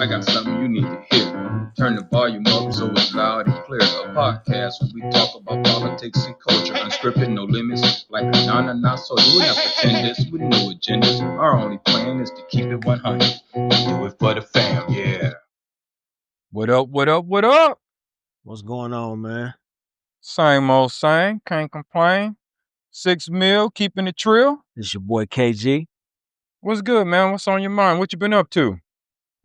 I got something you need to hear. Turn the volume up so it's loud and clear. A podcast where we talk about politics and culture, unscripted, no limits, like a na-na-na. So do not pretend this with no agendas. Our only plan is to keep it 100. Do it for the fam, yeah. What up, what up, what up? What's going on, man? Same old same, can't complain. 6 mil, keeping it trill. This your boy KG. What's good, man? What's on your mind? What you been up to?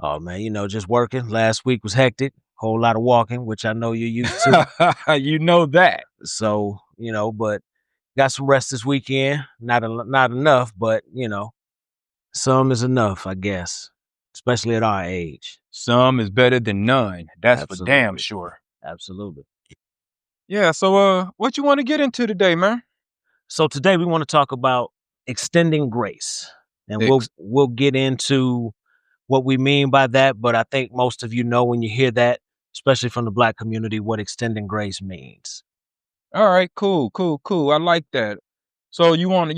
Oh, man, just working. Last week was hectic. Whole lot of walking, which I know you're used to. You know that. So, but got some rest this weekend. Not enough, but, some is enough, I guess, especially at our age. Some is better than none. That's Absolutely. for damn sure. Absolutely. Yeah, so what you want to get into today, man? So today we want to talk about extending grace. And we'll get into what we mean by that, but I think most of you know when you hear that, especially from the Black community, what extending grace means. All right, cool. I like that. So you wanna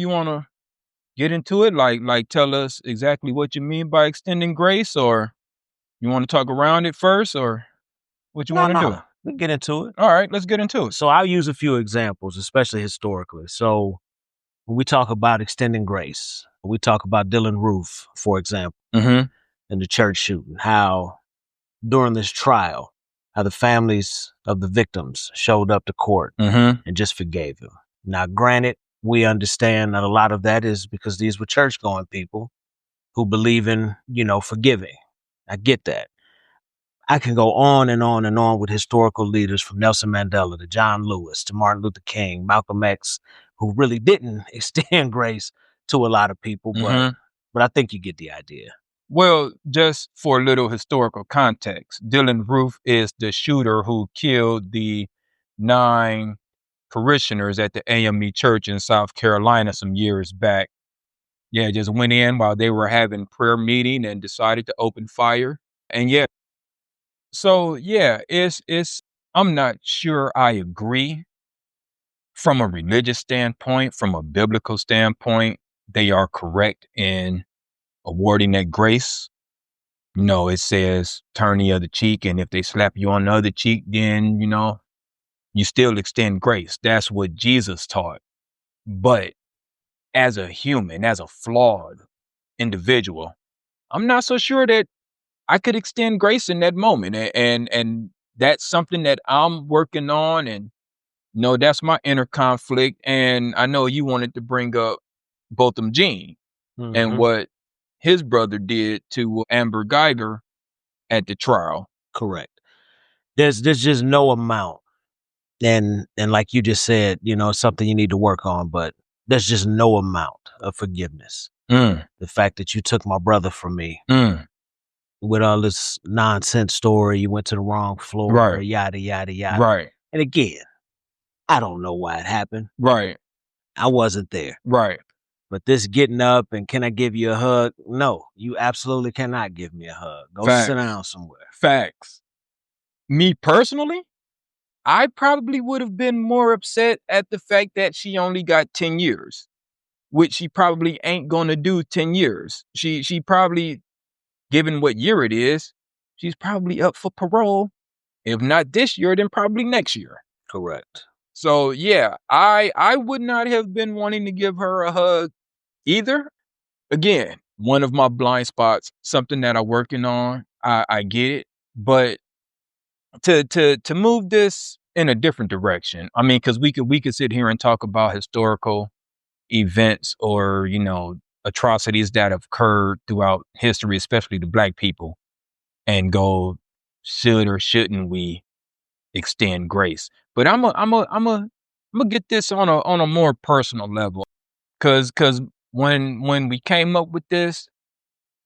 get into it? Like tell us exactly what you mean by extending grace, or you want to talk around it first, or what you want to do? We'll get into it. All right, let's get into it. So I'll use a few examples, especially historically. So when we talk about extending grace, we talk about Dylan Roof, for example, in the church shooting, how during this trial, how the families of the victims showed up to court and just forgave him. Now, granted, we understand that a lot of that is because these were church-going people who believe in, forgiving. I get that. I can go on and on and on with historical leaders from Nelson Mandela to John Lewis to Martin Luther King, Malcolm X, who really didn't extend grace to a lot of people, but I think you get the idea. Well, just for a little historical context, Dylan Roof is the shooter who killed the 9 parishioners at the AME church in South Carolina some years back. Yeah, just went in while they were having prayer meeting and decided to open fire. And yeah, so yeah, it's I'm not sure I agree from a religious standpoint, from a biblical standpoint. They are correct in awarding that grace. No, it says turn the other cheek, and if they slap you on the other cheek, then you still extend grace. That's what Jesus taught. But as a human, as a flawed individual, I'm not so sure that I could extend grace in that moment. And that's something that I'm working on. And that's my inner conflict. And I know you wanted to bring up Botham Jean and what his brother did to Amber Geiger at the trial. Correct. There's just no amount. And like you just said, it's something you need to work on, but there's just no amount of forgiveness. The fact that you took my brother from me with all this nonsense story, you went to the wrong floor, right, yada, yada, yada. Right. And again, I don't know why it happened. Right. I wasn't there. Right. But this getting up and can I give you a hug? No, you absolutely cannot give me a hug. Go sit down somewhere. Facts. Me personally, I probably would have been more upset at the fact that she only got 10 years, which she probably ain't going to do 10 years. She probably, given what year it is, she's probably up for parole. If not this year, then probably next year. Correct. So yeah, I would not have been wanting to give her a hug either. Again, one of my blind spots, something that I'm working on. I get it, but to move this in a different direction. I mean, because we could sit here and talk about historical events or atrocities that have occurred throughout history, especially to Black people, and go, should or shouldn't we extend grace? But I'm gonna get this on a more personal level, because when we came up with this,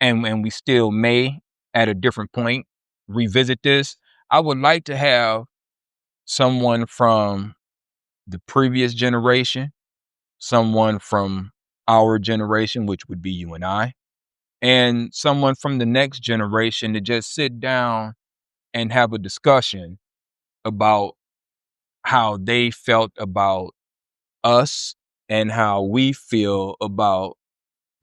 and we still may at a different point revisit this, I would like to have someone from the previous generation, someone from our generation, which would be you and I, and someone from the next generation to just sit down and have a discussion about how they felt about us and how we feel about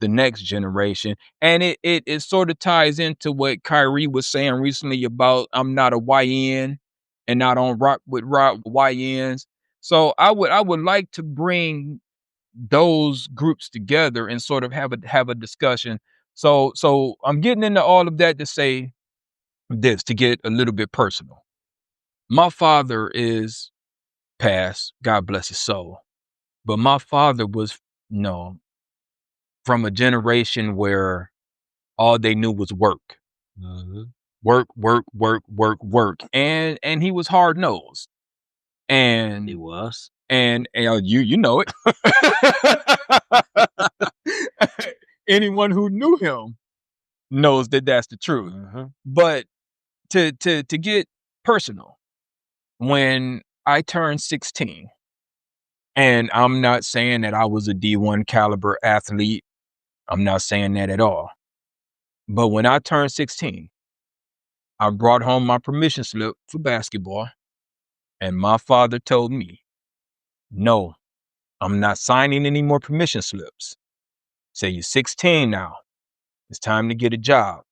the next generation. And it sort of ties into what Kyrie was saying recently about I'm not a YN and not on rock with YNs. So I would like to bring those groups together and sort of have a discussion. So I'm getting into all of that to say this, to get a little bit personal. My father is passed, God bless his soul. But my father was, from a generation where all they knew was work. Work, work, work, work, work. And he was hard nosed. And He was. And you know it. Anyone who knew him knows that that's the truth. But to get personal, when I turned 16, and I'm not saying that I was a D1 caliber athlete, I'm not saying that at all. But when I turned 16, I brought home my permission slip for basketball, and my father told me, no, I'm not signing any more permission slips. Say you're 16 now. It's time to get a job.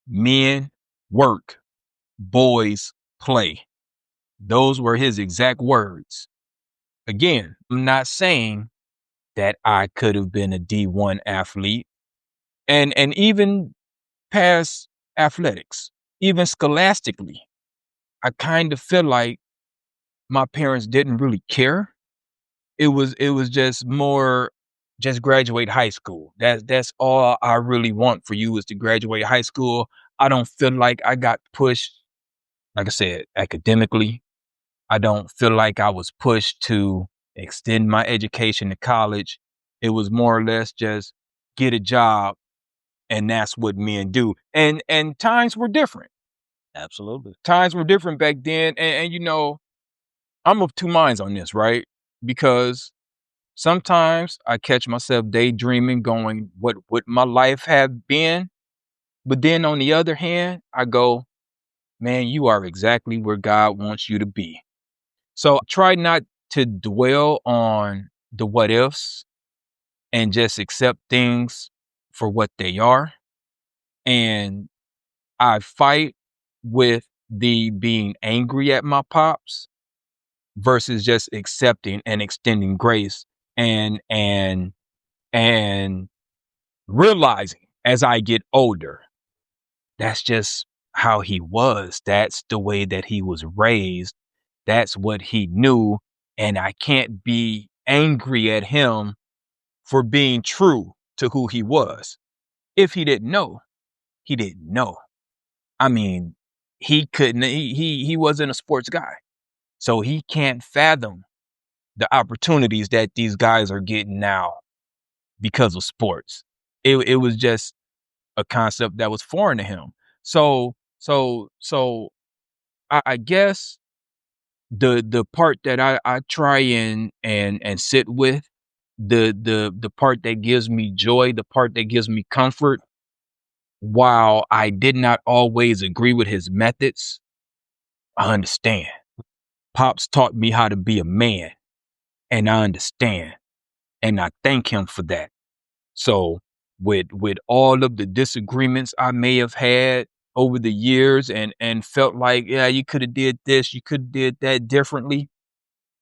Men work, boys play. Those were his exact words. Again, I'm not saying that I could have been a D1 athlete and even past athletics, even scholastically. I kind of feel like my parents didn't really care. It was just more, just graduate high school. That's all I really want for you is to graduate high school. I don't feel like I got pushed, like I said, academically. I don't feel like I was pushed to extend my education to college. It was more or less just get a job, and that's what men do. And times were different. Absolutely. Times were different back then. And I'm of two minds on this, right? Because sometimes I catch myself daydreaming, going, what would my life have been? But then on the other hand, I go, man, you are exactly where God wants you to be. So try not to dwell on the what ifs and just accept things for what they are. And I fight with the being angry at my pops versus just accepting and extending grace and realizing as I get older, that's just how he was. That's the way that he was raised. That's what he knew. And I can't be angry at him for being true to who he was. If he didn't know, he didn't know. I mean, he couldn't, he wasn't a sports guy. So he can't fathom the opportunities that these guys are getting now because of sports. It was just a concept that was foreign to him. So I guess the part that I try and sit with, the part that gives me joy, the part that gives me comfort, while I did not always agree with his methods, I understand. Pops taught me how to be a man, and I understand, and I thank him for that. So with all of the disagreements I may have had over the years and felt like, yeah, you could have did this, you could have did that differently.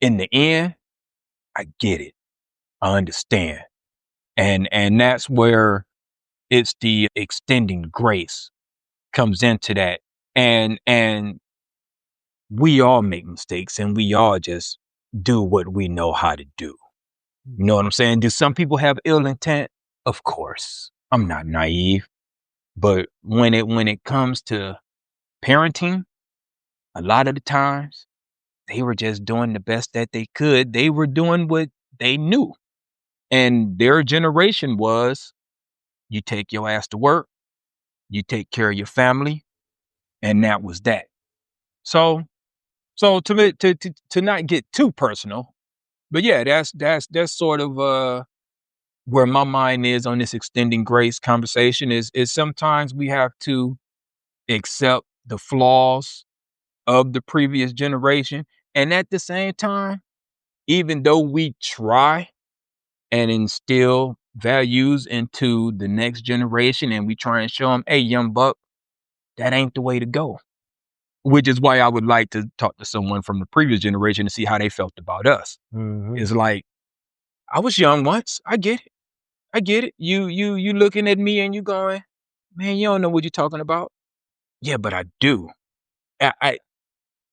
In the end, I get it. I understand. And that's where it's the extending grace comes into that. And we all make mistakes and we all just do what we know how to do. You know what I'm saying? Do some people have ill intent? Of course. I'm not naive. But when it comes to parenting, a lot of the times they were just doing the best that they could. They were doing what they knew. And their generation was, you take your ass to work, you take care of your family, and that was that. So to not get too personal, but yeah, that's sort of where my mind is on this extending grace conversation is sometimes we have to accept the flaws of the previous generation. And at the same time, even though we try and instill values into the next generation, and we try and show them, hey, young buck, that ain't the way to go. Which is why I would like to talk to someone from the previous generation to see how they felt about us. Mm-hmm. It's like, I was young once. I get it. You looking at me and you going, man, you don't know what you're talking about. Yeah, but I do. I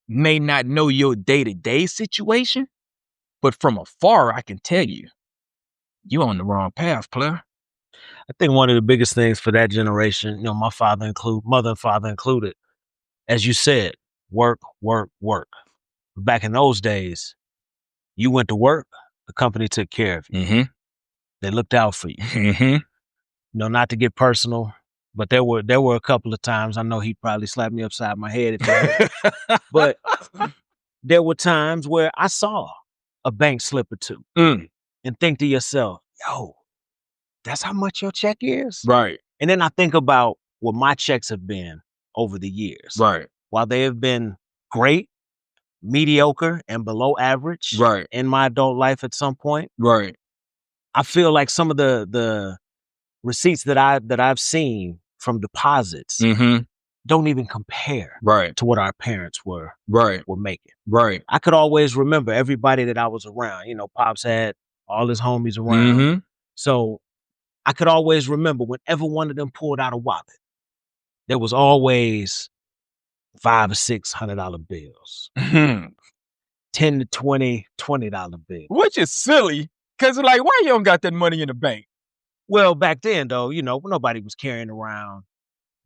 may not know your day-to-day situation, but from afar, I can tell you, you're on the wrong path, player. I think one of the biggest things for that generation, my mother and father included, as you said, work, work, work. Back in those days, you went to work, the company took care of you. Mm-hmm. They looked out for you. Mm-hmm. Not to get personal, but there were a couple of times, I know he'd probably slap me upside my head if he heard, but there were times where I saw a bank slip or two and think to yourself, yo, that's how much your check is? Right. And then I think about what my checks have been over the years. Right. While they have been great, mediocre, and below average Right. in my adult life at some point, Right. I feel like some of the receipts that I've seen from deposits don't even compare to what our parents were making. Right. I could always remember everybody that I was around. Pops had all his homies around. So I could always remember whenever one of them pulled out a wallet, there was always $500 or $600 bills, 10 to 20 $20 bills. Which is silly, because like, why you don't got that money in the bank? Well, back then though, nobody was carrying around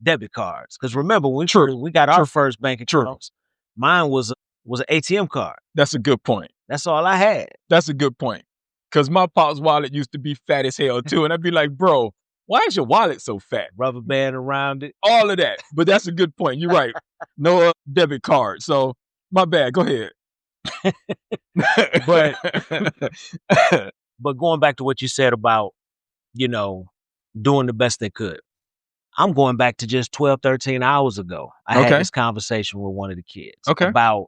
debit cards. Because remember, when we got our first bank accounts, mine was an ATM card. That's a good point. That's all I had. That's a good point. Because my pop's wallet used to be fat as hell too. And I'd be like, bro, why is your wallet so fat? Rubber band around it. All of that. But that's a good point. You're right. No debit card. So my bad. Go ahead. But going back to what you said about, doing the best they could. I'm going back to just 12, 13 hours ago. I had this conversation with one of the kids about,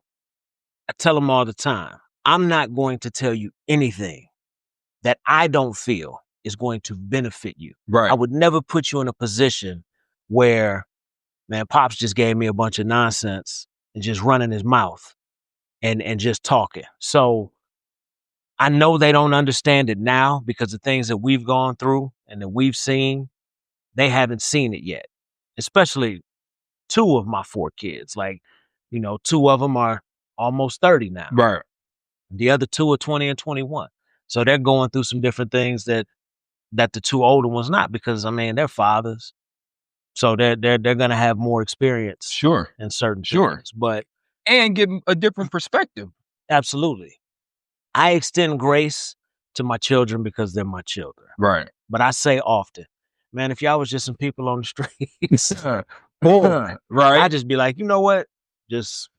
I tell them all the time, I'm not going to tell you anything that I don't feel is going to benefit you. Right. I would never put you in a position where, man, Pops just gave me a bunch of nonsense and just running his mouth and just talking. So I know they don't understand it now because the things that we've gone through and that we've seen, they haven't seen it yet. Especially 2 of my 4 kids. Like, 2 of them are almost 30 now. Right. The other 2 are 20 and 21. So they're going through some different things that the 2 older ones not, because they're fathers. So they're gonna have more experience in certain things. But and give them a different perspective. Absolutely. I extend grace to my children because they're my children. Right. But I say often, man, if y'all was just some people on the streets, boy, I'd just be like, you know what? Just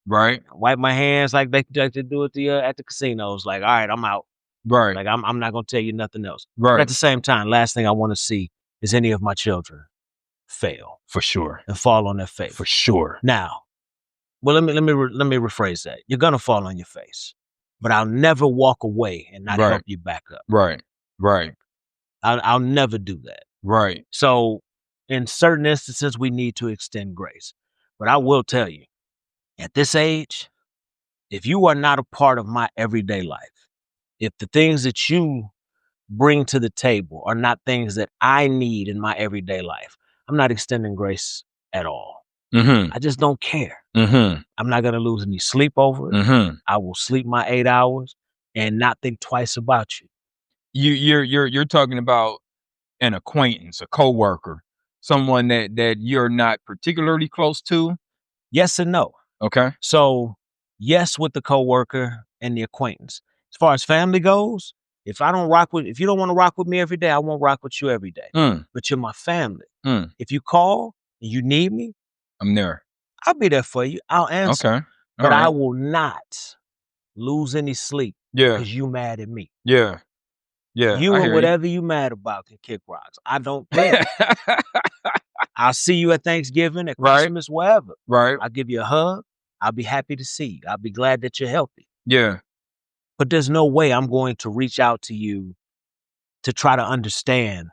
wipe my hands like they do at the casinos. Like, all right, I'm out. Right. Like, I'm not gonna tell you nothing else. Right. But at the same time, last thing I want to see is any of my children fail. For sure. And fall on their face. For sure. Now, well, let me rephrase that. You're gonna fall on your face, but I'll never walk away and not help you back up. Right. Right. I'll never do that. Right. So in certain instances, we need to extend grace. But I will tell you, at this age, if you are not a part of my everyday life, if the things that you bring to the table are not things that I need in my everyday life, I'm not extending grace at all. I just don't care. I'm not going to lose any sleep over it. I will sleep my 8 hours and not think twice about you. You're talking about an acquaintance, a coworker, someone that you're not particularly close to? Yes and no. Okay. So, yes, with the coworker and the acquaintance. As far as family goes, if you don't want to rock with me every day, I won't rock with you every day. But you're my family. If you call and you need me, I'm there. I'll be there for you. I'll answer. Okay. But I will not lose any sleep because you mad at me. Yeah. Yeah. You and whatever you mad about can kick rocks. I don't care. I'll see you at Thanksgiving, at Christmas, wherever. Right. I'll give you a hug. I'll be happy to see you. I'll be glad that you're healthy. Yeah. But there's no way I'm going to reach out to you to try to understand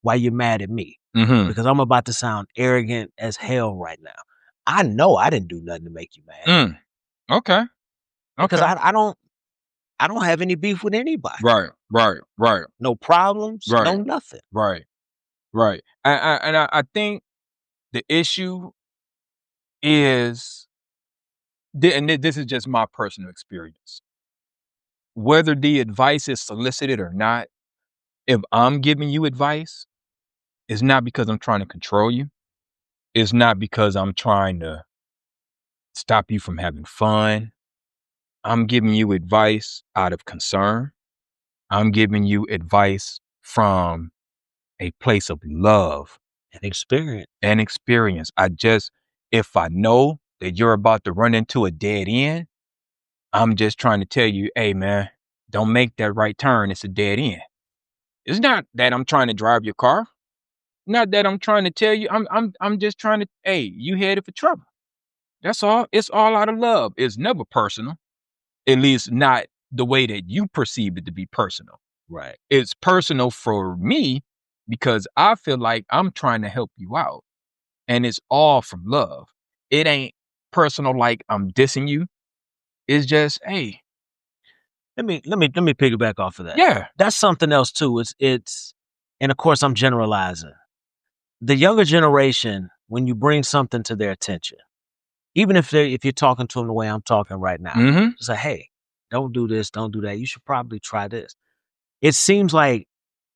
why you're mad at me. Because I'm about to sound arrogant as hell right now. I know I didn't do nothing to make you mad. Okay. Because I don't have any beef with anybody. Right. No problems, no nothing. Right. I think the issue is, and this is just my personal experience, whether the advice is solicited or not, if I'm giving you advice, it's not because I'm trying to control you. It's not because I'm trying to stop you from having fun. I'm giving you advice out of concern. I'm giving you advice from a place of love and experience. If I know that you're about to run into a dead end, I'm just trying to tell you, hey man, don't make that right turn. It's a dead end. It's not that I'm trying to drive your car. Not that I'm trying to tell you. I'm just trying to, hey, you headed for trouble. That's all. It's all out of love. It's never personal. At least not the way that you perceive it to be personal. Right. It's personal for me because I feel like I'm trying to help you out. And it's all from love. It ain't personal like I'm dissing you. It's just, hey. Let me piggyback off of that. Yeah. That's something else too. It's and of course I'm generalizing. The younger generation, when you bring something to their attention, even if you're talking to them the way I'm talking right now, say, hey, don't do this, don't do that. You should probably try this. It seems like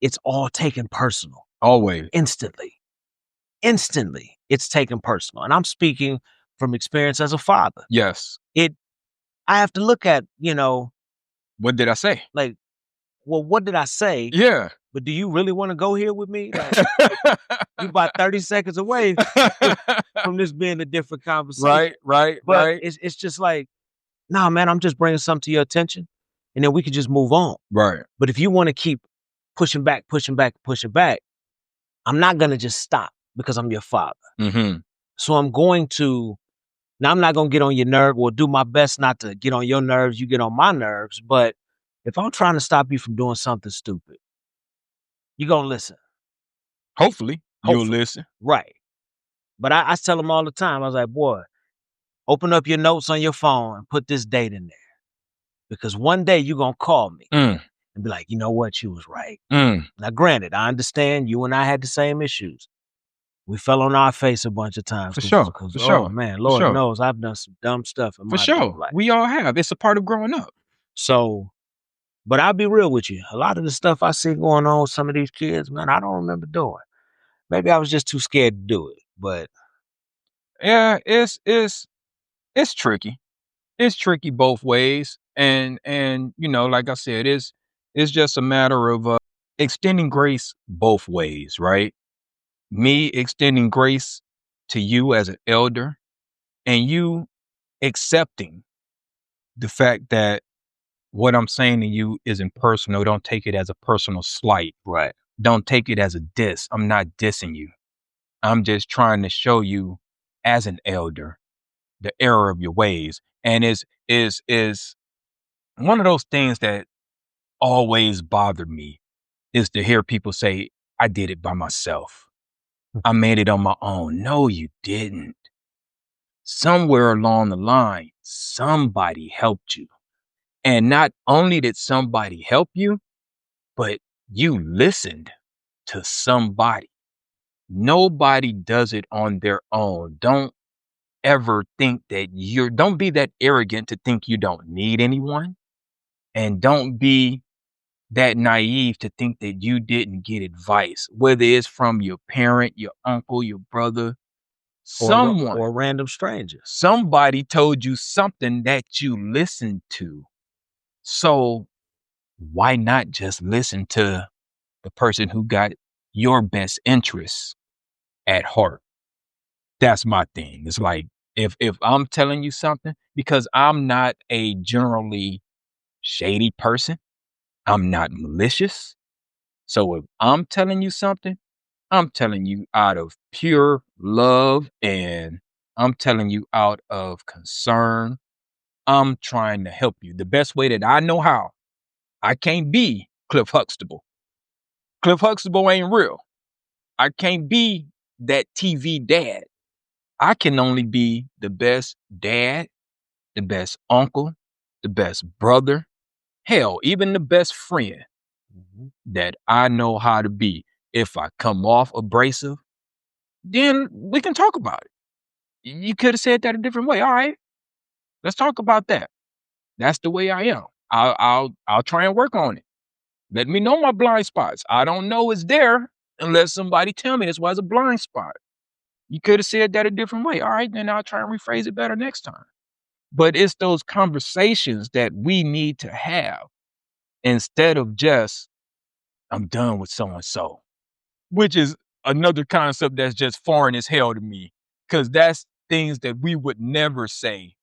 it's all taken personal. Always. Instantly, it's taken personal. And I'm speaking from experience as a father. Yes. I have to look at, what did I say? Like, well, what did I say? Yeah. But do you really want to go here with me? Like, you about 30 seconds away from this being a different conversation. Right. But it's just like, nah, man, I'm just bringing something to your attention, and then we can just move on. Right. But if you want to keep pushing back, I'm not going to just stop because I'm your father. So I'm going to, now I'm not going to get on your nerve or do my best not to get on your nerves. You get on my nerves. But if I'm trying to stop you from doing something stupid, you're going to listen. Hopefully, you'll listen. Right. But I tell them all the time, I was like, boy, open up your notes on your phone and put this date in there. Because one day you're going to call me and be like, you know what? You was right. Now, granted, I understand you and I had the same issues. We fell on our face a bunch of times. For sure. Oh, man, Lord knows I've done some dumb stuff in my life. We all have. It's a part of growing up. So, but I'll be real with you. A lot of the stuff I see going on with some of these kids, man, I don't remember doing. Maybe I was just too scared to do it. But yeah, it's tricky. It's tricky both ways. And like I said, it's just a matter of extending grace both ways, right? Me extending grace to you as an elder and you accepting the fact that what I'm saying to you isn't personal. Don't take it as a personal slight. Right. Don't take it as a diss. I'm not dissing you. I'm just trying to show you as an elder the error of your ways. And is one of those things that always bothered me is to hear people say, I did it by myself. I made it on my own. No, you didn't. Somewhere along the line, somebody helped you. And not only did somebody help you, but you listened to somebody. Nobody does it on their own. Don't ever think that don't be that arrogant to think you don't need anyone. And don't be that naive to think that you didn't get advice, whether it's from your parent, your uncle, your brother, someone, or a random stranger. Somebody told you something that you listened to. So why not just listen to the person who got your best interests at heart? That's my thing. It's like, if I'm telling you something, because I'm not a generally shady person, I'm not malicious. So if I'm telling you something, I'm telling you out of pure love and I'm telling you out of concern. I'm trying to help you the best way that I know how. I can't be Cliff Huxtable. Cliff Huxtable ain't real. I can't be that TV dad. I can only be the best dad, the best uncle, the best brother, hell, even the best friend that I know how to be. If I come off abrasive, then we can talk about it. You could have said that a different way. All right, let's talk about that. That's the way I am. I'll try and work on it. Let me know my blind spots. I don't know it's there unless somebody tell me that's why it's a blind spot. You could have said that a different way. All right, then I'll try and rephrase it better next time. But it's those conversations that we need to have instead of just, I'm done with so-and-so, which is another concept that's just foreign as hell to me, because that's things that we would never say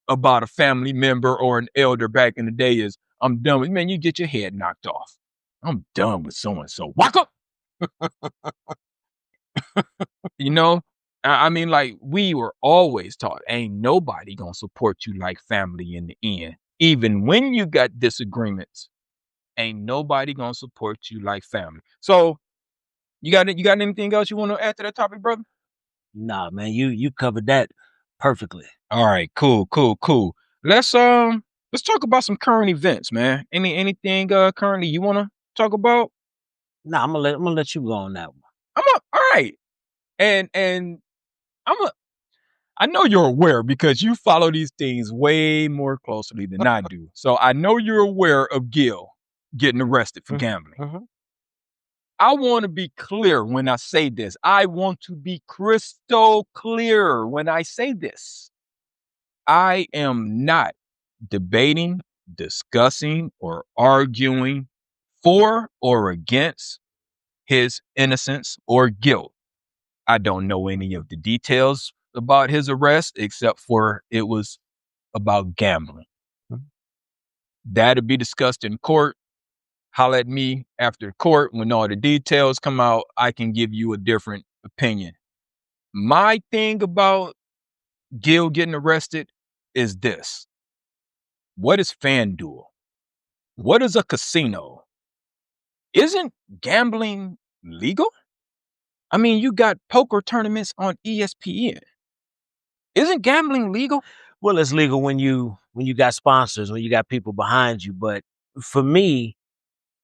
about a family member or an elder back in the day is, I'm done with, man, you get your head knocked off. I'm done with so-and-so. Walk up. You know, I mean, like, we were always taught, ain't nobody gonna support you like family in the end. Even when you got disagreements, ain't nobody gonna support you like family. So you got anything else you want to add to that topic, brother? Nah, man, you covered that perfectly. All right, cool. Let's talk about some current events, man. Anything currently you want to talk about? Nah, I'm gonna let you go on that one. All right. And I know you're aware because you follow these things way more closely than I do. So I know you're aware of Gil getting arrested for gambling. I want to be clear when I say this. I want to be crystal clear when I say this. I am not debating, discussing, or arguing for or against his innocence or guilt. I don't know any of the details about his arrest except for it was about gambling. That'll be discussed in court. Holler at me after court when all the details come out. I can give you a different opinion. My thing about Gil getting arrested is this. What is FanDuel? What is a casino? Isn't gambling legal? I mean, you got poker tournaments on ESPN. Isn't gambling legal? Well, it's legal when you got sponsors, when you got people behind you. But for me,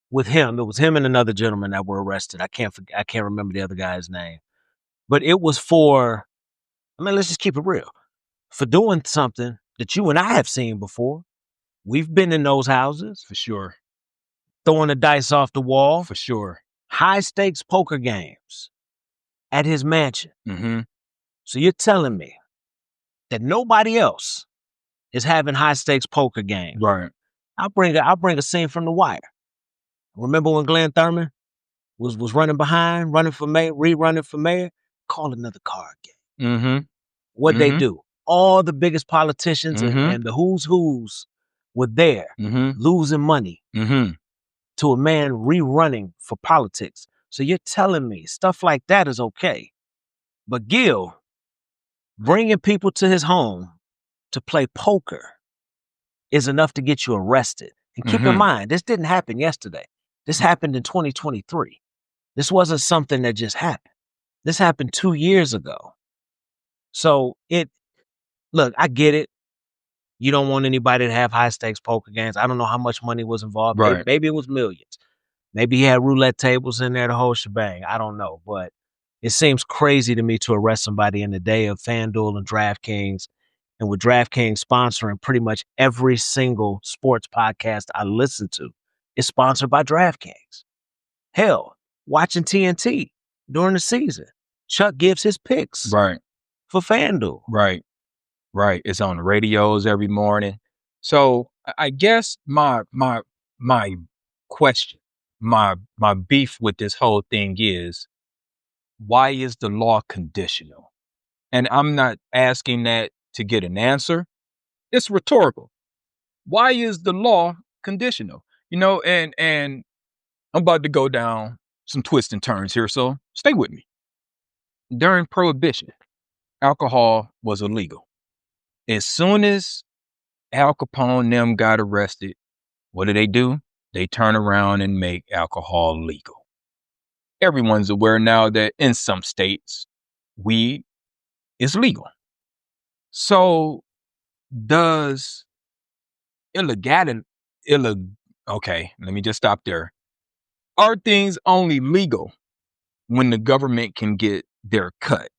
with him, it was him and another gentleman that were arrested. I can't remember the other guy's name. But it was for, I mean, let's just keep it real. For doing something that you and I have seen before. We've been in those houses. For sure. Throwing the dice off the wall. For sure. High stakes poker games at his mansion. So you're telling me that nobody else is having high stakes poker games. Right. I'll bring a scene from The Wire. Remember when Glenn Thurman was running behind, rerunning for mayor? Call another card game. What'd they do? All the biggest politicians and the who's were there losing money to a man rerunning for politics. So you're telling me stuff like that is okay. But Gil, bringing people to his home to play poker is enough to get you arrested. And keep in mind, this didn't happen yesterday. This happened in 2023. This wasn't something that just happened. This happened 2 years ago. So look, I get it. You don't want anybody to have high stakes poker games. I don't know how much money was involved. Right. Maybe it was millions. Maybe he had roulette tables in there, the whole shebang. I don't know. But it seems crazy to me to arrest somebody in the day of FanDuel and DraftKings. And with DraftKings sponsoring pretty much every single sports podcast I listen to is sponsored by DraftKings. Hell, watching TNT during the season, Chuck gives his picks for FanDuel. Right. It's on the radios every morning. So I guess my question, my beef with this whole thing is, why is the law conditional? And I'm not asking that to get an answer. It's rhetorical. Why is the law conditional? You know, and I'm about to go down some twists and turns here, so stay with me. During Prohibition, alcohol was illegal. As soon as Al Capone and them got arrested, what do? They turn around and make alcohol legal. everyone's aware now that in some states, weed is legal. So does illegality, okay, let me just stop there. Are things only legal when the government can get their cut?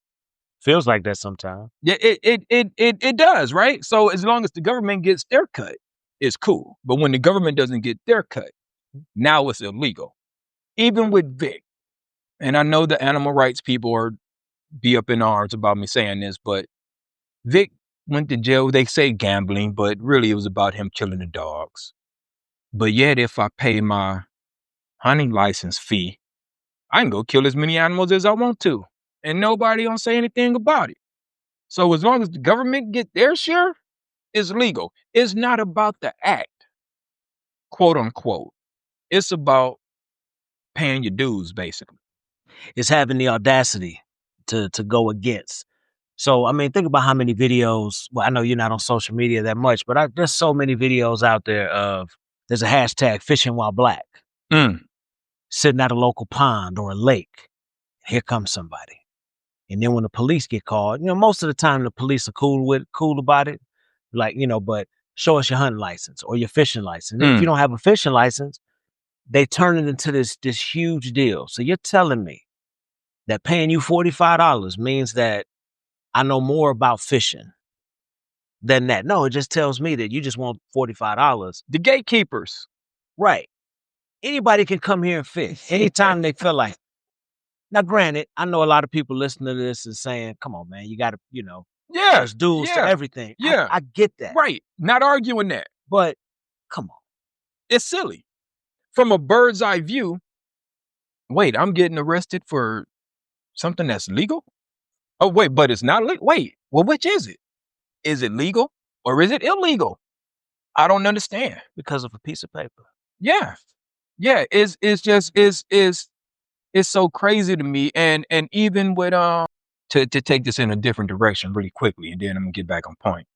Feels like that sometimes. Yeah, it does, right? So as long as the government gets their cut, it's cool. But when the government doesn't get their cut, now it's illegal. Even with Vic, and I know the animal rights people are be up in arms about me saying this, but Vic went to jail. They say gambling, but really it was about him killing the dogs. But yet, if I pay my hunting license fee, I can go kill as many animals as I want to, and nobody don't say anything about it. So as long as the government get their share, it's legal. It's not about the act, quote unquote. It's about paying your dues, basically. It's having the audacity to go against. So, I mean, think about how many videos, well, I know you're not on social media that much, but there's so many videos out there of, there's a hashtag fishing while black, sitting at a local pond or a lake. Here comes somebody. And then when the police get called, most of the time the police are cool about it. Like, but show us your hunting license or your fishing license. And if you don't have a fishing license, they turn it into this huge deal. So you're telling me that paying you $45 means that I know more about fishing than that? No, it just tells me that you just want $45. The gatekeepers. Right. Anybody can come here and fish anytime they feel like. Now, granted, I know a lot of people listening to this is saying, come on, man, you got to, there's duels to everything. Yeah. I get that. Right. Not arguing that. But come on. It's silly. From a bird's eye view, wait, I'm getting arrested for something that's legal? Oh, wait, but it's not legal. Wait, well, which is it? Is it legal or is it illegal? I don't understand. Because of a piece of paper. Yeah. Yeah. It's so crazy to me. And even with to take this in a different direction really quickly, and then I'm gonna get back on point.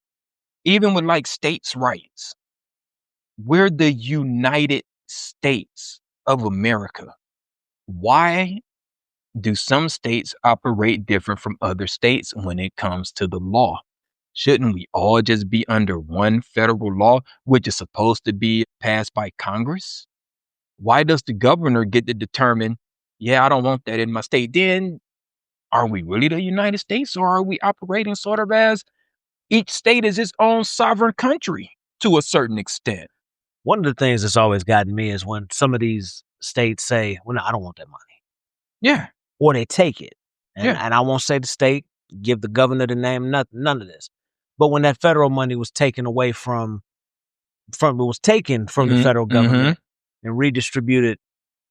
Even with like states' rights, we're the United States of America. Why do some states operate different from other states when it comes to the law? Shouldn't we all just be under one federal law, which is supposed to be passed by Congress? Why does the governor get to determine, yeah, I don't want that in my state? Then are we really the United States, or are we operating sort of as each state is its own sovereign country to a certain extent? One of the things that's always gotten me is when some of these states say, well, no, I don't want that money. Yeah. Or they take it. And I won't say the state, give the governor the name, none of this. But when that federal money was taken away from the federal government and redistributed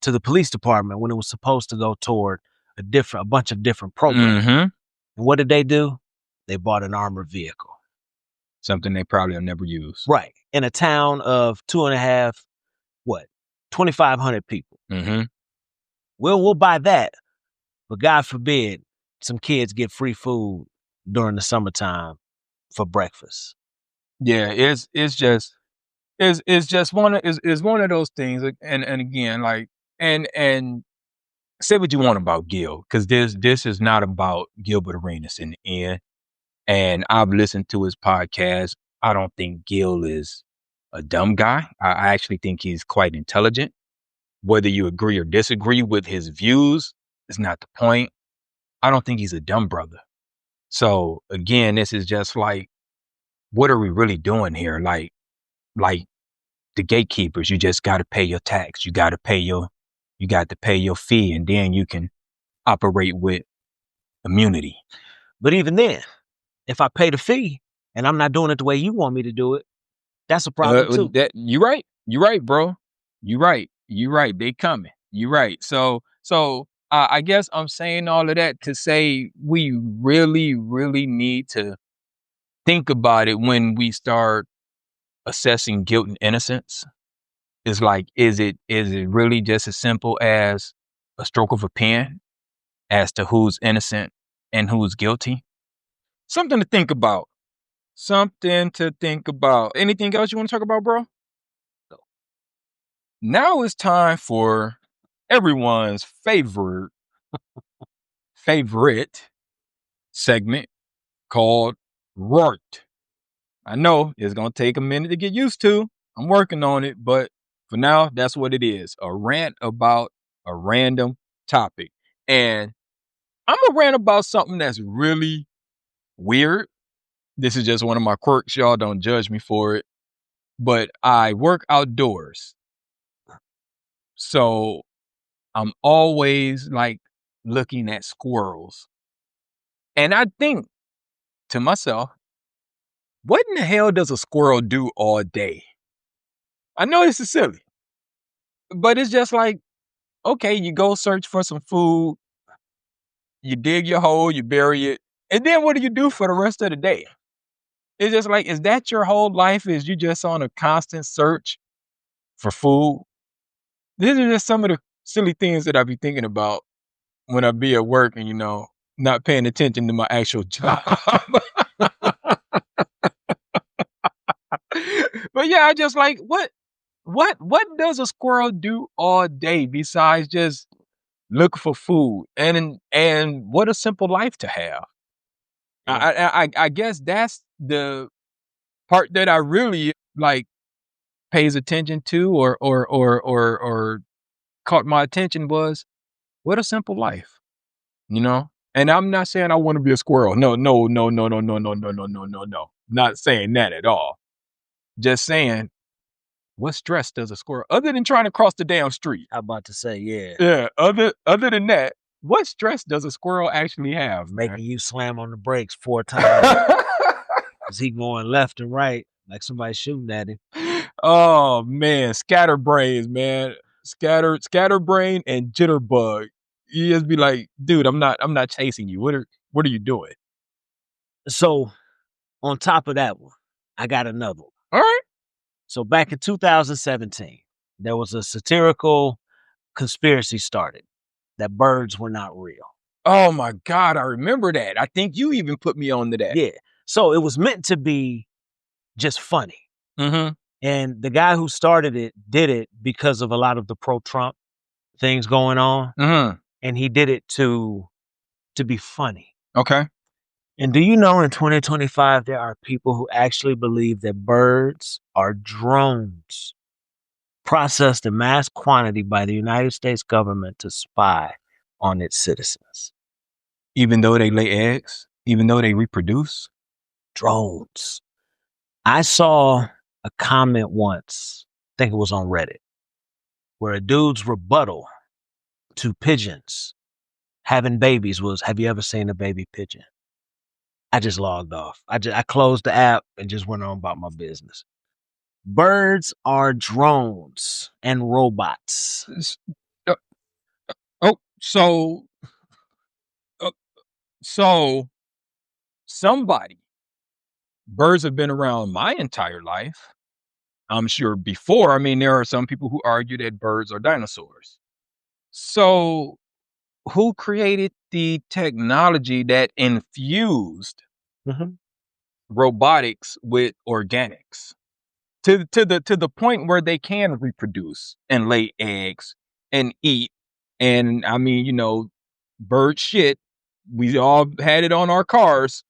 to the police department when it was supposed to go toward a bunch of different programs. And what did they do? They bought an armored vehicle. Something they probably will never use. Right. In a town of 2,500 people. We'll buy that. But God forbid some kids get free food during the summertime for breakfast. Yeah, it's just one of those things. And again, like, and say what you want about Gil, because this is not about Gilbert Arenas in the end. And I've listened to his podcast. I don't think Gil is a dumb guy. I actually think he's quite intelligent. Whether you agree or disagree with his views is not the point. I don't think he's a dumb brother. So again, this is just like, what are we really doing here? Like the gatekeepers, you just got to pay your tax. You got to pay your fee, and then you can operate with immunity. But even then, if I pay the fee and I'm not doing it the way you want me to do it, that's a problem too. You're right. You're right, bro. You're right. They coming. You're right. So I guess I'm saying all of that to say we really, really need to think about it when we start assessing guilt and innocence. It's like, is it really just as simple as a stroke of a pen as to who's innocent and who's guilty? Something to think about. Anything else you want to talk about, bro? Now it's time for everyone's favorite segment called Rort. I know it's going to take a minute to get used to. I'm working on it, but for now, that's what it is. A rant about a random topic. And I'm going to rant about something that's really weird. This is just one of my quirks. Y'all don't judge me for it. But I work outdoors. So I'm always like looking at squirrels. And I think to myself, what in the hell does a squirrel do all day? I know this is silly, but it's just like, okay, you go search for some food, you dig your hole, you bury it, and then what do you do for the rest of the day? It's just like, is that your whole life? Is you just on a constant search for food? These are just some of the silly things that I be thinking about when I be at work and, not paying attention to my actual job. But yeah, I just like, what does a squirrel do all day besides just look for food and what a simple life to have. Yeah. I guess that's the part that I really like pays attention to or caught my attention was what a simple life, And I'm not saying I want to be a squirrel. No. Not saying that at all. Just saying, what stress does a squirrel, other than trying to cross the damn street? I'm about to say, yeah. Yeah. Other than that, what stress does a squirrel actually have? Making you slam on the brakes 4 times. Is he going left and right like somebody shooting at him? Oh man, scatterbrains, man. Scatterbrain and jitterbug. You just be like, dude, I'm not chasing you. What are you doing? So on top of that one, I got another one. All right. So back in 2017, there was a satirical conspiracy started that birds were not real. Oh my God, I remember that. I think you even put me on to that. Yeah. So it was meant to be just funny. Mm-hmm. And the guy who started it did it because of a lot of the pro-Trump things going on. Mm-hmm. And he did it to be funny. Okay. And do you know in 2025, there are people who actually believe that birds are drones processed in mass quantity by the United States government to spy on its citizens. Even though they lay eggs? Even though they reproduce? Drones. I saw a comment once, I think it was on Reddit, where a dude's rebuttal to pigeons having babies was, have you ever seen a baby pigeon? I just logged off. I closed the app and just went on about my business. Birds are drones and robots. So somebody, birds have been around my entire life. I'm sure before. I mean, there are some people who argue that birds are dinosaurs. So who created the technology that infused robotics with organics to the point where they can reproduce and lay eggs and eat? And I mean, bird shit, we all had it on our cars.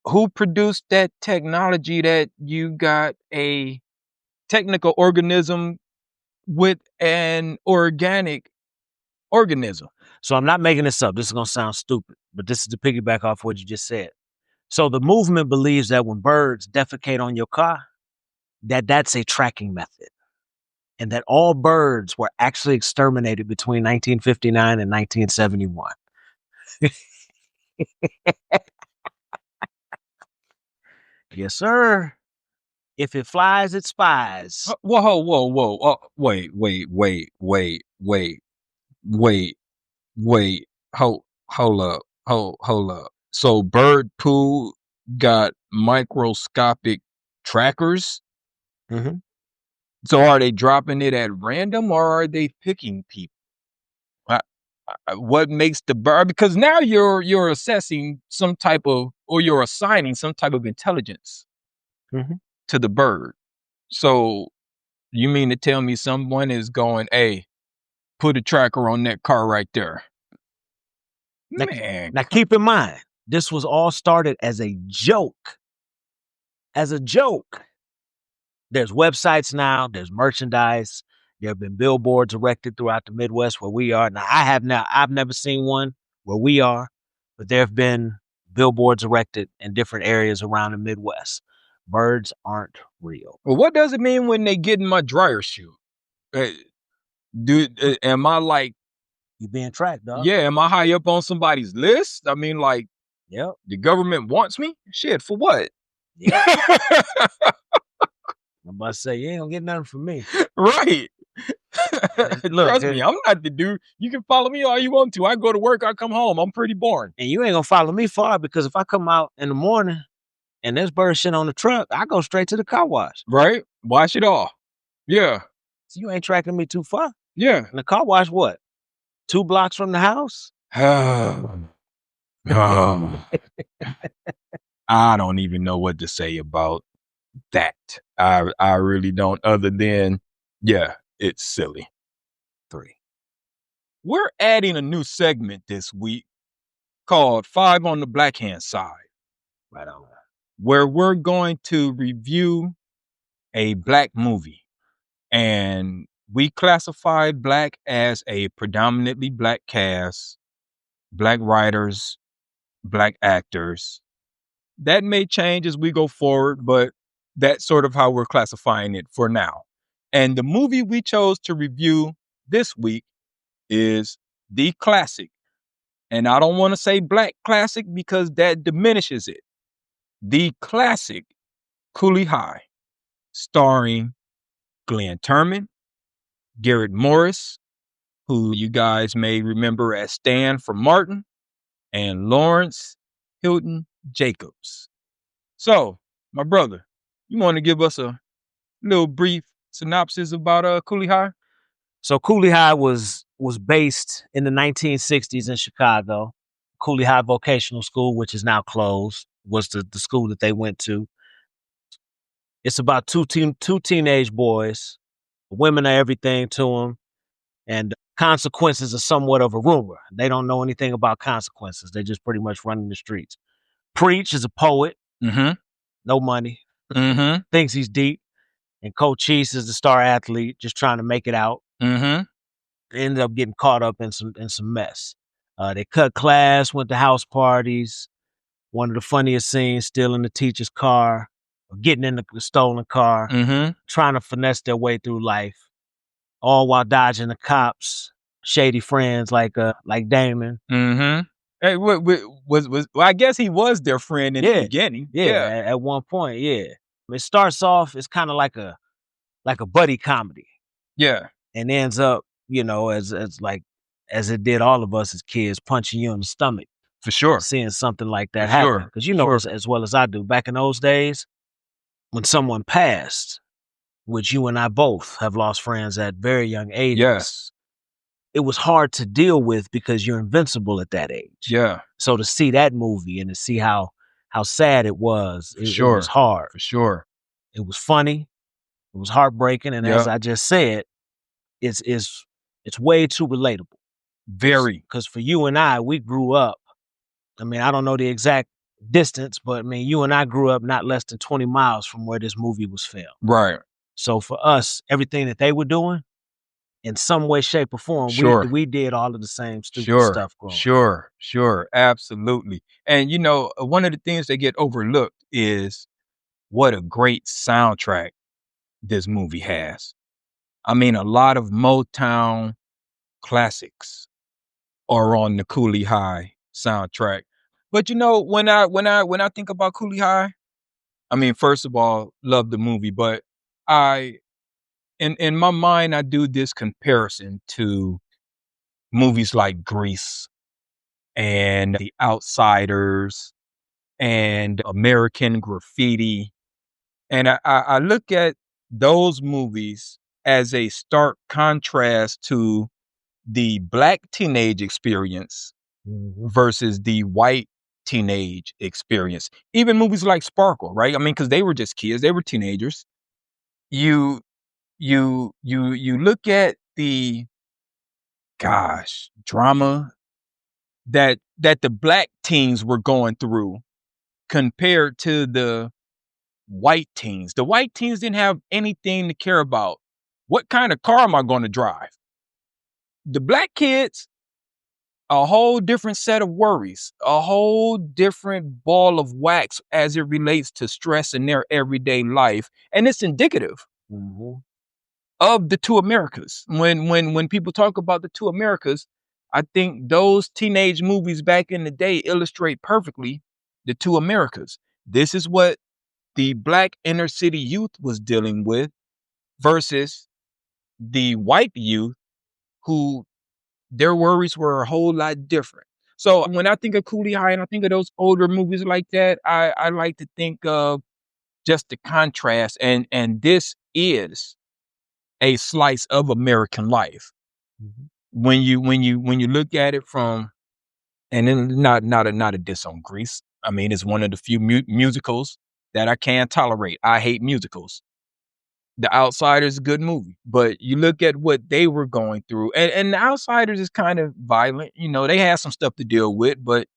Who produced that technology that you got a technical organism with an organic organism? So I'm not making this up. This is going to sound stupid, but this is to piggyback off what you just said. So the movement believes that when birds defecate on your car, that's a tracking method, and that all birds were actually exterminated between 1959 and 1971. Yes, sir. If it flies, it spies. Whoa. Wait. Hold up. So bird poo got microscopic trackers? Mm-hmm. So are they dropping it at random or are they picking people? What makes the bird? Because now you're assessing some type of, or you're assigning some type of intelligence to the bird. So you mean to tell me someone is going, hey, put a tracker on that car right there. Now keep in mind, this was all started as a joke. As a joke. There's websites now, there's merchandise, there have been billboards erected throughout the Midwest where we are. Now I've never seen one where we are, but there have been billboards erected in different areas around the Midwest. Birds aren't real. Well, what does it mean when they get in my dryer shoe? Am I like, you being tracked, dog? Yeah, am I high up on somebody's list? I mean, like, yep. The government wants me? Shit, for what? Yep. I'm about to say, you ain't gonna get nothing from me. Right. Look, trust me, I'm not the dude. You can follow me all you want to. I go to work, I come home. I'm pretty boring. And you ain't gonna follow me far because if I come out in the morning and there's bird shit on the truck, I go straight to the car wash. Right? Wash it off. Yeah. So you ain't tracking me too far. Yeah. And the car wash, what? 2 blocks from the house? I don't even know what to say about that. I really don't, other than, yeah, it's silly. 3. We're adding a new segment this week called 5 on the Black Hand Side. Right on. Where we're going to review a black movie. And we classify black as a predominantly black cast, black writers, black actors. That may change as we go forward, but that's sort of how we're classifying it for now. And the movie we chose to review this week is the classic. And I don't want to say black classic because that diminishes it. The classic Cooley High, starring Glenn Turman, Garrett Morris, who you guys may remember as Stan from Martin, and Lawrence Hilton Jacobs. So, my brother, you want to give us a little brief synopsis about Cooley High? So Cooley High was based in the 1960s in Chicago. Cooley High Vocational School, which is now closed, was the school that they went to. It's about two teenage boys. Women are everything to them. And consequences are somewhat of a rumor. They don't know anything about consequences. They just pretty much running the streets. Preach is a poet. Mm-hmm. No money. Mm-hmm. Thinks he's deep. And Coach Cheese is the star athlete, just trying to make it out. Mm-hmm. They ended up getting caught up in some mess. They cut class, went to house parties. One of the funniest scenes, stealing the teacher's car, or getting in the stolen car, trying to finesse their way through life, all while dodging the cops, shady friends like Damon. Mm-hmm. Hey, well, I guess he was their friend in the beginning. Yeah. At one point, yeah. It starts off, it's kind of like a buddy comedy. Yeah. And ends up, as it did all of us as kids, punching you in the stomach. For sure. Seeing something like that happen. Because as well as I do, back in those days, when someone passed, which you and I both have lost friends at very young ages. Yes. It was hard to deal with because you're invincible at that age. Yeah. So to see that movie and to see how sad it was, it was hard. For sure. It was funny. It was heartbreaking. And as I just said, it's way too relatable. Very. Because for you and I, we grew up. I mean, I don't know the exact distance, but I mean, you and I grew up not less than 20 miles from where this movie was filmed. Right. So for us, everything that they were doing, in some way, shape, or form, we did all of the same stupid stuff growing up. Sure. Absolutely. And, one of the things that get overlooked is what a great soundtrack this movie has. I mean, a lot of Motown classics are on the Cooley High soundtrack. But when I think about Cooley High, I mean, first of all, love the movie, but in my mind, I do this comparison to movies like Grease and The Outsiders and American Graffiti. And I look at those movies as a stark contrast to the black teenage experience versus the white teenage experience. Even movies like Sparkle, right? I mean, because they were just kids, they were teenagers. You look at the drama that the black teens were going through compared to the white teens. The white teens didn't have anything to care about. What kind of car am I going to drive? The black kids, a whole different set of worries, a whole different ball of wax as it relates to stress in their everyday life. And it's indicative of the two Americas. When people talk about the two Americas, I think those teenage movies back in the day illustrate perfectly the two Americas. This is what the black inner city youth was dealing with versus the white youth who their worries were a whole lot different. So when I think of Cooley High and I think of those older movies like that, I like to think of just the contrast, and this is a slice of American life. When you look at it from, and then not a diss on Grease. I mean, it's one of the few musicals that I can tolerate. I hate musicals. The Outsiders is a good movie, but you look at what they were going through, and The Outsiders is kind of violent. You know, they had some stuff to deal with, but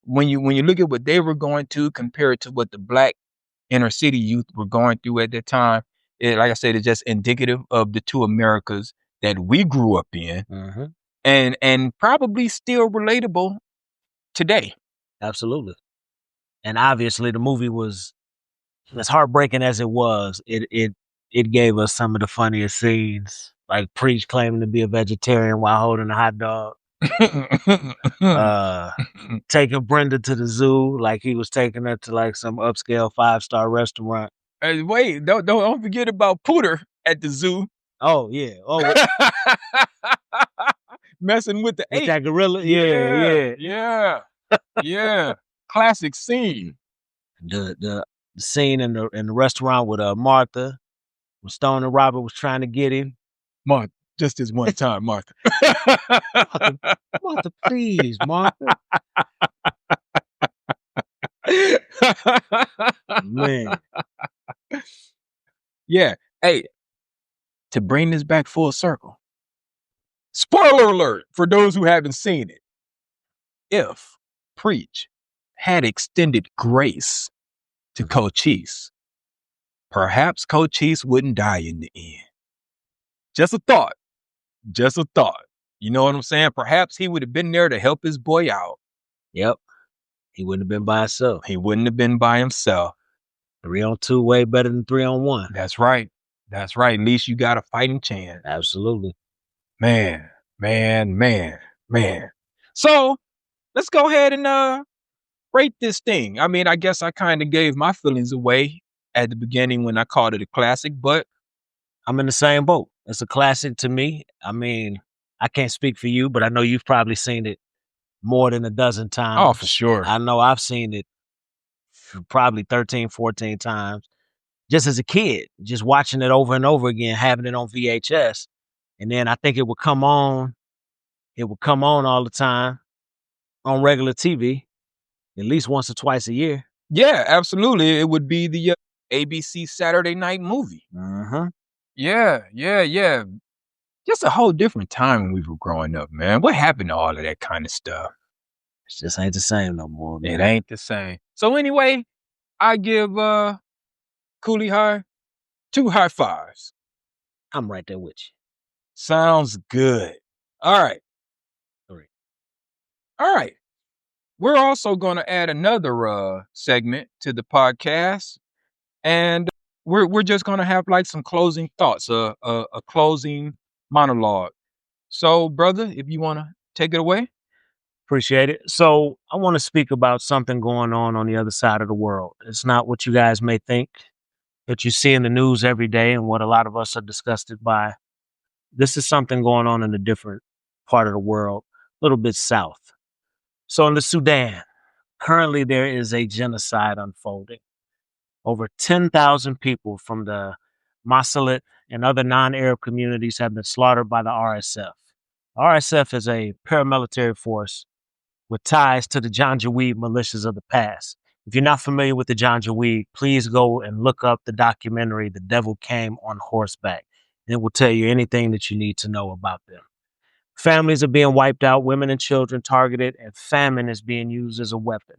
when you look at what they were going to compared to what the black inner city youth were going through at that time, like I said, it's just indicative of the two Americas that we grew up in, and probably still relatable today. Absolutely. And obviously the movie was, as heartbreaking as it was, it gave us some of the funniest scenes, like Preach claiming to be a vegetarian while holding a hot dog. Taking Brenda to the zoo like he was taking her to like some upscale 5-star restaurant. Hey, wait, don't forget about Pooter at the zoo. Oh yeah. Oh, messing with the ape. That gorilla. Yeah. Yeah. Classic scene. The scene in the restaurant with Martha, when Stone and Robert was trying to get him. Martha, just this one time, Martha. Martha, please, Martha. Man. Yeah. Hey, to bring this back full circle. Spoiler alert for those who haven't seen it. If Preach had extended grace to Cochise, perhaps Cochise wouldn't die in the end. Just a thought. Just a thought. You know what I'm saying? Perhaps he would have been there to help his boy out. Yep. He wouldn't have been by himself. He wouldn't have been by himself. 3-on-2 way better than 3-on-1. That's right. That's right. At least you got a fighting chance. Absolutely. Man. So let's go ahead and rate this thing. I mean, I guess I kind of gave my feelings away at the beginning when I called it a classic, but I'm in the same boat. It's a classic to me. I mean, I can't speak for you, but I know you've probably seen it more than a dozen times. Oh, for sure. I know I've seen it probably 13, 14 times. Just as a kid, just watching it over and over again, having it on VHS. And then I think it would come on all the time on regular TV, at least once or twice a year. Yeah, absolutely. It would be the ABC Saturday night movie. Yeah. Just a whole different time when we were growing up, man. What happened to all of that kind of stuff? It just ain't the same no more, man. It ain't the same. So anyway, I give Cooley High 2 high fives. I'm right there with you. Sounds good. All right. 3. All right. We're also going to add another segment to the podcast, and we're just going to have like some closing thoughts, a closing monologue. So, brother, if you want to take it away. Appreciate it. So I want to speak about something going on the other side of the world. It's not what you guys may think that you see in the news every day and what a lot of us are disgusted by. This is something going on in a different part of the world, a little bit south. So in the Sudan, currently there is a genocide unfolding. Over 10,000 people from the Masalit and other non-Arab communities have been slaughtered by the RSF. RSF is a paramilitary force with ties to the Janjaweed militias of the past. If you're not familiar with the Janjaweed, please go and look up the documentary, The Devil Came on Horseback. And it will tell you anything that you need to know about them. Families are being wiped out, women and children targeted, and famine is being used as a weapon.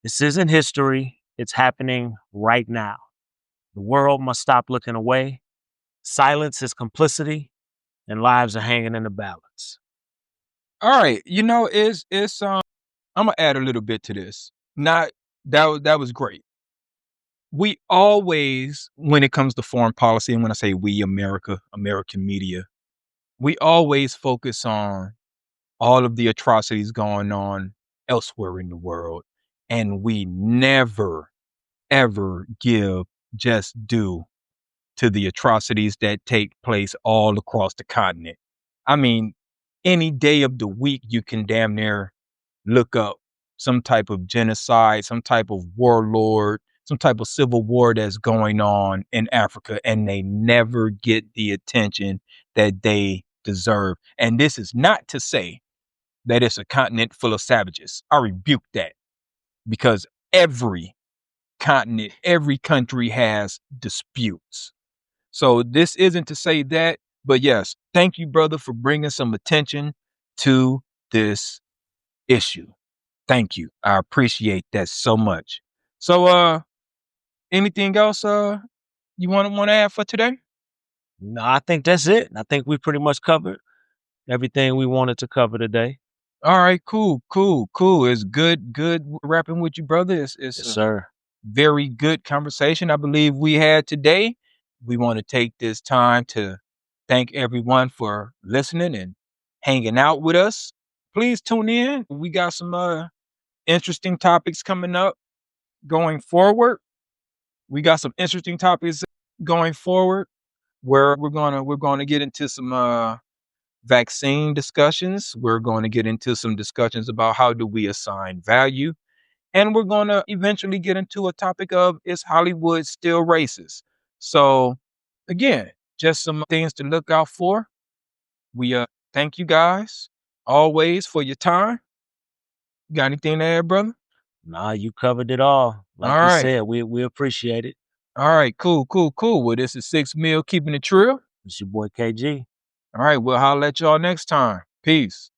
This isn't history. It's happening right now. The world must stop looking away. Silence is complicity, and lives are hanging in the balance. All right, it's I'm gonna add a little bit to this. Not that was great. We always, when it comes to foreign policy, and when I say we, America, American media, we always focus on all of the atrocities going on elsewhere in the world, and we never ever give just due to the atrocities that take place all across the continent. I mean, any day of the week, you can damn near look up some type of genocide, some type of warlord, some type of civil war that's going on in Africa, and they never get the attention that they deserve. And this is not to say that it's a continent full of savages. I rebuke that, because every continent, every country has disputes. So this isn't to say that, but yes, thank you, brother, for bringing some attention to this issue. Thank you. I appreciate that so much. So, anything else you want to add for today? No, I think that's it. I think we pretty much covered everything we wanted to cover today. All right, cool. It's good rapping with you, brother. It's Yes, sir. very good conversation I believe we had today. We want to take this time to thank everyone for listening and hanging out with us. Please tune in. We got some interesting topics coming up going forward. We got some interesting topics going forward where we're gonna get into some vaccine discussions. We're going to get into some discussions about how do we assign value. And we're going to eventually get into a topic of, is Hollywood still racist? So again, just some things to look out for. We thank you guys always for your time. Got anything to add, brother? Nah, you covered it all. Like All you right. said, we appreciate it. All right, cool. Well, this is 6 Mil keeping it true. It's your boy KG. All right, we'll holler at y'all next time. Peace.